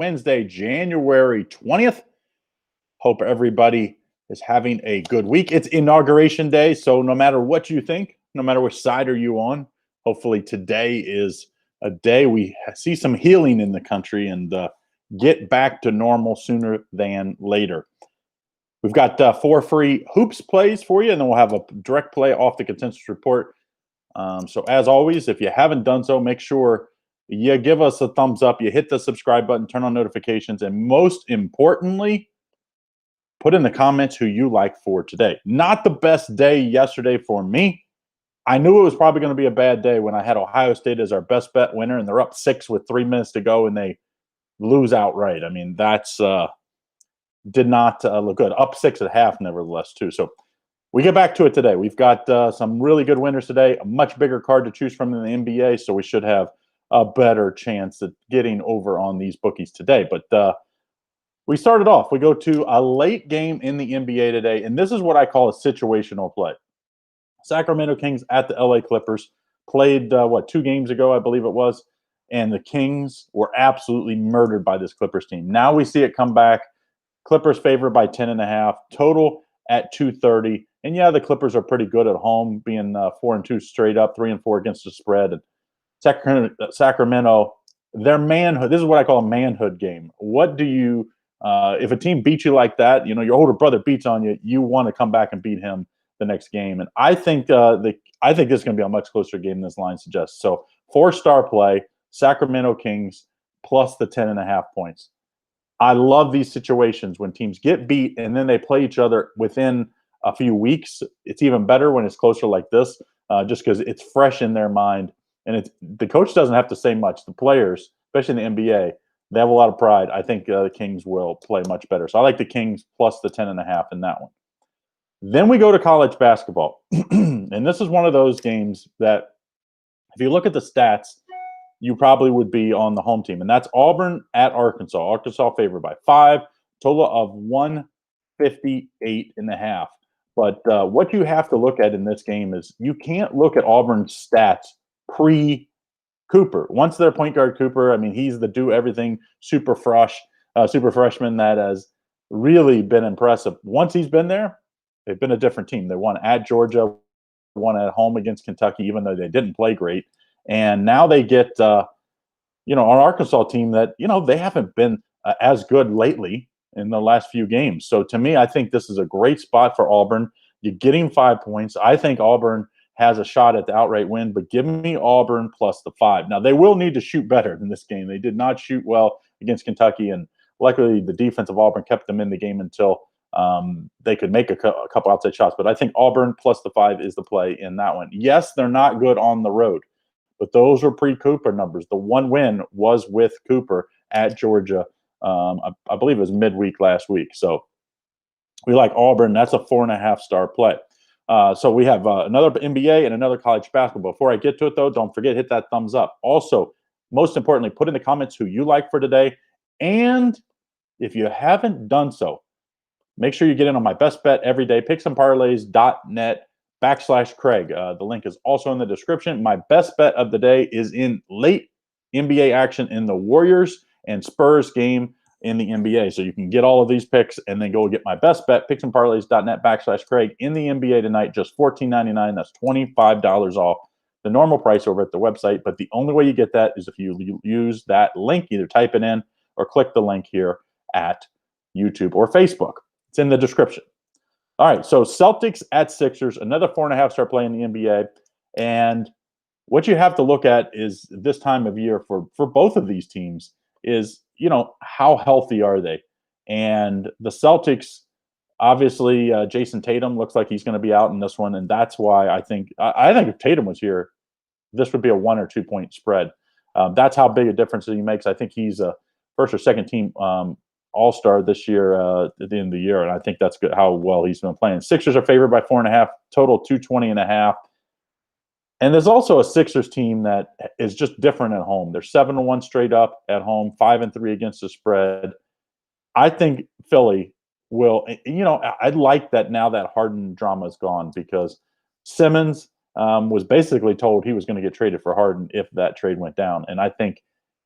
Wednesday, January 20th. Hope everybody is having a good week. It's Inauguration Day, so no matter what you think, no matter which side are you on, hopefully today is a day we see some healing in the country and get back to normal sooner than later. We've got 4 free hoops plays for you, and then we'll have a direct play off the consensus report. So as always, if you haven't done so, make sure you give us a thumbs up, you hit the subscribe button, turn on notifications, and most importantly, put in the comments who you like for today. Not the best day yesterday for me. I knew it was probably going to be a bad day when I had Ohio State as our best bet winner, and they're up 6 with 3 minutes to go, and they lose outright. I mean, that's did not look good. Up 6 at half, nevertheless, too. So we get back to it today. We've got some really good winners today, a much bigger card to choose from than the NBA, so we should have a better chance at getting over on these bookies today. But we started off. We go to a late game in the NBA today, and this is what I call a situational play. Sacramento Kings at the LA Clippers played, 2 games ago, I believe it was, and the Kings were absolutely murdered by this Clippers team. Now we see it come back. Clippers favored by 10.5, total at 230. And yeah, the Clippers are pretty good at home, being 4-2 straight up, 3-4 against the spread. And Sacramento, their manhood, this is what I call a manhood game. What do you, if a team beats you like that, you know, your older brother beats on you, you want to come back and beat him the next game. And I think this is going to be a much closer game than this line suggests. So 4-star play, Sacramento Kings plus the 10.5 points. I love these situations when teams get beat and then they play each other within a few weeks. It's even better when it's closer like this, just because it's fresh in their mind. And the coach doesn't have to say much. The players, especially in the NBA, they have a lot of pride. I think the Kings will play much better. So I like the Kings plus the 10.5 in that one. Then we go to college basketball. And this is one of those games that if you look at the stats, you probably would be on the home team. And that's Auburn at Arkansas. Arkansas favored by 5, total of 158.5. But what you have to look at in this game is you can't look at Auburn's stats pre-Cooper. Once their point guard Cooper, I mean, he's the do-everything super freshman that has really been impressive. Once he's been there, they've been a different team. They won at Georgia, won at home against Kentucky, even though they didn't play great. And now they get, an Arkansas team that, they haven't been as good lately in the last few games. So to me, I think this is a great spot for Auburn. You're getting 5 points. I think Auburn has a shot at the outright win, but give me Auburn plus the 5. Now, they will need to shoot better in this game. They did not shoot well against Kentucky, and luckily the defense of Auburn kept them in the game until they could make a couple outside shots. But I think Auburn plus the 5 is the play in that one. Yes, they're not good on the road, but those are pre-Cooper numbers. The one win was with Cooper at Georgia. I believe it was midweek last week. So we like Auburn. That's a 4.5-star play. So we have another NBA and another college basketball. Before I get to it, though, don't forget, hit that thumbs up. Also, most importantly, put in the comments who you like for today. And if you haven't done so, make sure you get in on my best bet every day, picksandparlays.net/Craig. The link is also in the description. My best bet of the day is in late NBA action in the Warriors and Spurs game in the NBA. So you can get all of these picks and then go get my best bet, picksandparlays.net/Craig in the NBA tonight, just $14.99. That's $25 off the normal price over at the website. But the only way you get that is if you use that link, either type it in or click the link here at YouTube or Facebook. It's in the description. All right, so Celtics at Sixers, another 4.5-star play in the NBA. And what you have to look at is this time of year for both of these teams is, how healthy are they? And the Celtics, obviously, Jason Tatum looks like he's going to be out in this one, and that's why I think if Tatum was here, this would be a 1 or 2 point spread. That's how big a difference he makes. I think he's a first or second team All-Star this year at the end of the year, and I think that's good how well he's been playing. Sixers are favored by 4.5, total 220.5. And there's also a Sixers team that is just different at home. They're 7-1 straight up at home, 5-3 against the spread. I think Philly will, I'd like that now that Harden drama is gone, because Simmons was basically told he was going to get traded for Harden if that trade went down. And I think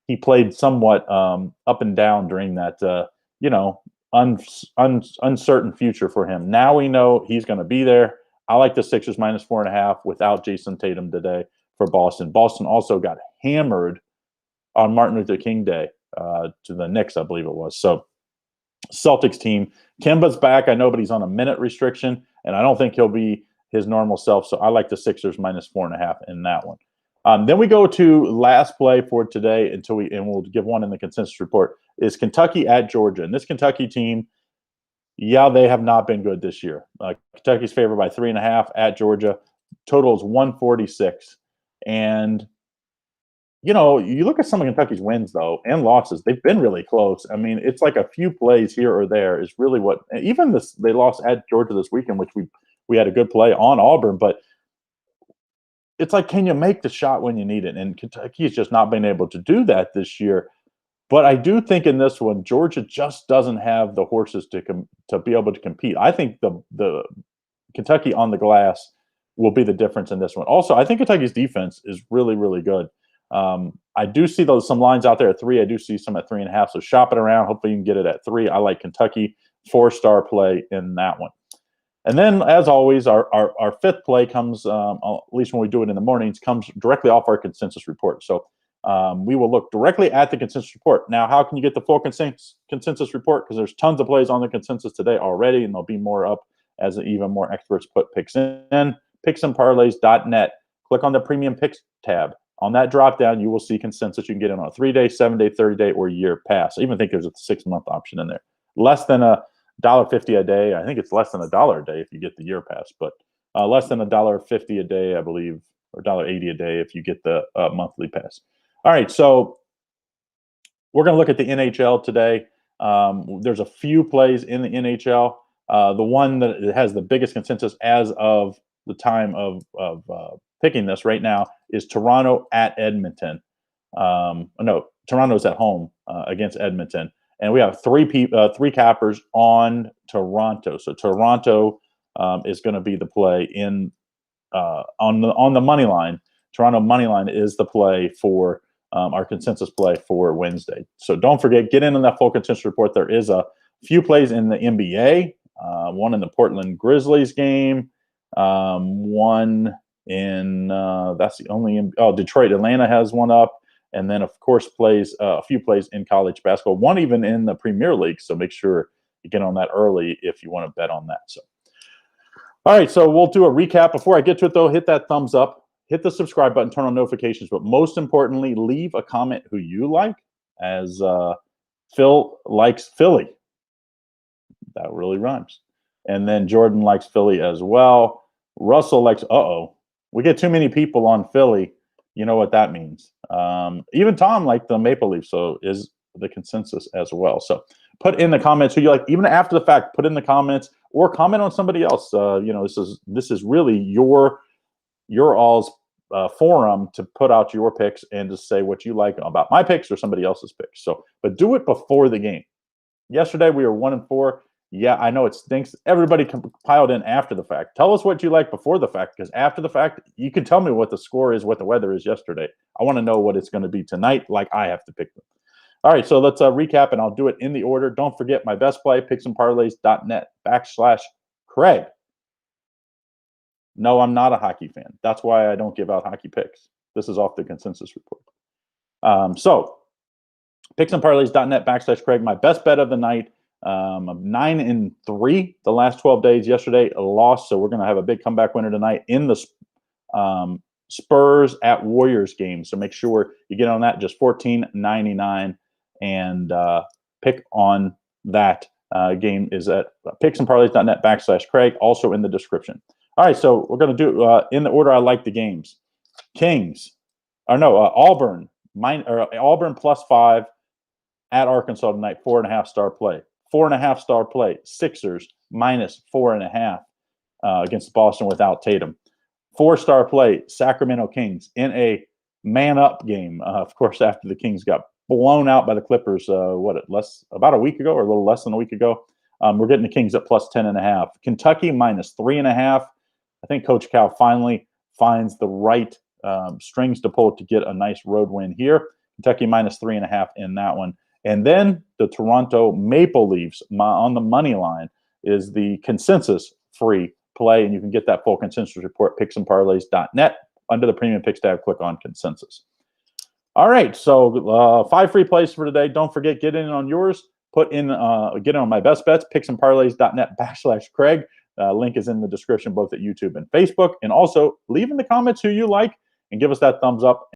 he played somewhat up and down during that, uncertain future for him. Now we know he's going to be there. I like the Sixers minus 4.5 without Jason Tatum today for Boston. Boston also got hammered on Martin Luther King Day to the Knicks, I believe it was. So Celtics team, Kemba's back. I know, but he's on a minute restriction, and I don't think he'll be his normal self. So I like the Sixers minus 4.5 in that one. Then we go to last play for today and we'll give one in the consensus report, is Kentucky at Georgia. And this Kentucky team, they have not been good this year. Kentucky's favored by 3.5 at Georgia. Total is 146. And, you look at some of Kentucky's wins, though, and losses, they've been really close. I mean, it's like a few plays here or there is really what – even they lost at Georgia this weekend, which we had a good play on Auburn, but it's like, can you make the shot when you need it? And Kentucky's just not been able to do that this year. But I do think in this one, Georgia just doesn't have the horses to be able to compete. I think the Kentucky on the glass will be the difference in this one. Also, I think Kentucky's defense is really, really good. I do see some lines out there at 3. I do see some at 3.5. So shop it around. Hopefully you can get it at 3. I like Kentucky 4-star play in that one. And then, as always, our fifth play comes, at least when we do it in the mornings, comes directly off our consensus report. So we will look directly at the consensus report. Now, how can you get the full consensus report? Because there's tons of plays on the consensus today already, and there'll be more up as even more experts put picks in. Picksandparlays.net. Click on the Premium Picks tab. On that drop-down, you will see consensus. You can get it on a 3-day, 7-day, 30-day, or year pass. I even think there's a 6-month option in there. Less than $1.50 a day. I think it's less than $1 a day if you get the year pass, but less than $1.50 a day, I believe, or $1.80 a day if you get the monthly pass. All right, so we're going to look at the NHL today. There's a few plays in the NHL. The one that has the biggest consensus as of the time of picking this right now is Toronto at Edmonton. No, Toronto's at home against Edmonton. And we have three cappers on Toronto. So Toronto is going to be the play on the money line. Toronto money line is the play for our consensus play for Wednesday. So don't forget, get in on that full consensus report. There is a few plays in the NBA, one in the Portland Grizzlies game, one in that's the only Detroit Atlanta has one up. And then, of course, a few plays in college basketball, one even in the Premier League. So make sure you get on that early if you want to bet on that. So, all right, so we'll do a recap. Before I get to it, though, hit that thumbs up, hit the subscribe button, turn on notifications. But most importantly, leave a comment who you like, as Phil likes Philly. That really rhymes. And then Jordan likes Philly as well. Russell likes, we get too many people on Philly. You know what that means. Even Tom liked the Maple Leafs, so is the consensus as well. So put in the comments who you like, even after the fact. Put in the comments or comment on somebody else. This is really your all's forum to put out your picks and to say what you like about my picks or somebody else's picks. So, but do it before the game. Yesterday we were 1-4. Yeah, I know it stinks. Everybody compiled in after the fact. Tell us what you like before the fact, because after the fact, you can tell me what the score is, what the weather is yesterday. I want to know what it's going to be tonight, like I have to pick them. All right, so let's recap, and I'll do it in the order. Don't forget my best play, picksandparlays.net/Craig. No, I'm not a hockey fan. That's why I don't give out hockey picks. This is off the consensus report. So picksandparlays.net/Craig, my best bet of the night. 9-3 the last 12 days. Yesterday, a loss, so we're going to have a big comeback winner tonight in the Spurs at Warriors game. So make sure you get on that. Just $14.99 and pick on that game is at picksandparlays.net/Craig, also in the description. All right, so we're going to do in the order I like the games. Auburn +5 at Arkansas tonight, 4.5-star play. 4.5-star play, Sixers -4.5 against Boston without Tatum. 4-star play, Sacramento Kings in a man-up game. Of course, after the Kings got blown out by the Clippers, about a week ago or a little less than a week ago. We're getting the Kings at +10.5. Kentucky -3.5. I think Coach Cal finally finds the right strings to pull to get a nice road win here. Kentucky minus 3.5 in that one. And then the Toronto Maple Leafs on the money line is the consensus free play. And you can get that full consensus report, picksandparlays.net. Under the premium picks tab, click on consensus. All right, so 5 free plays for today. Don't forget, get in on yours. Get in on my best bets, picksandparlays.net/Craig. Link is in the description, both at YouTube and Facebook. And also, leave in the comments who you like and give us that thumbs up.